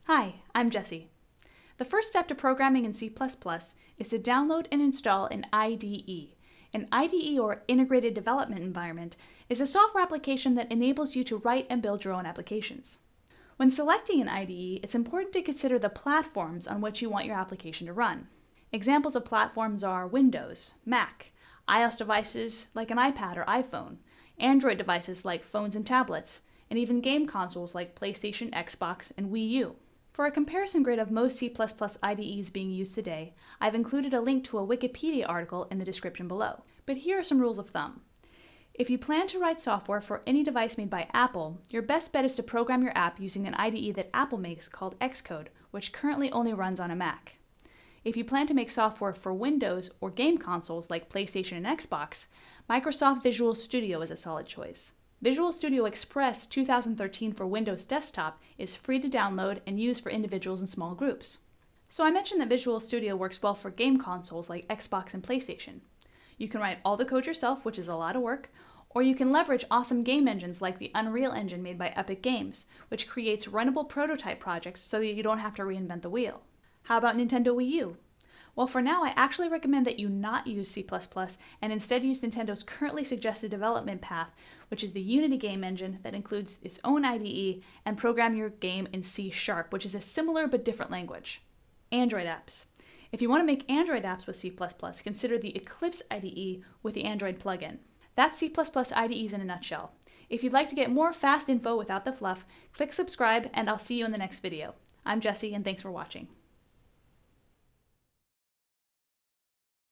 Hi, I'm Jesi. The first step to programming in C++ is to download and install an IDE. An IDE, or Integrated Development Environment, is a software application that enables you to write and build your own applications. When selecting an IDE, it's important to consider the platforms on which you want your application to run. Examples of platforms are Windows, Mac, iOS devices like an iPad or iPhone, Android devices like phones and tablets, and even game consoles like PlayStation, Xbox, and Wii U. For a comparison grid of most C++ IDEs being used today, I've included a link to a Wikipedia article in the description below. But here are some rules of thumb. If you plan to write software for any device made by Apple, your best bet is to program your app using an IDE that Apple makes called Xcode, which currently only runs on a Mac. If you plan to make software for Windows or game consoles like PlayStation and Xbox, Microsoft Visual Studio is a solid choice. Visual Studio Express 2013 for Windows Desktop is free to download and use for individuals and small groups. So I mentioned that Visual Studio works well for game consoles like Xbox and PlayStation. You can write all the code yourself, which is a lot of work, or you can leverage awesome game engines like the Unreal Engine made by Epic Games, which creates runnable prototype projects so that you don't have to reinvent the wheel. How about Nintendo Wii U? Well, for now, I actually recommend that you not use C++ and instead use Nintendo's currently suggested development path, which is the Unity game engine that includes its own IDE, and program your game in C#, which is a similar but different language. Android apps. If you want to make Android apps with C++, consider the Eclipse IDE with the Android plugin. That's C++ IDEs in a nutshell. If you'd like to get more fast info without the fluff, click subscribe and I'll see you in the next video. I'm Jesi, and thanks for watching.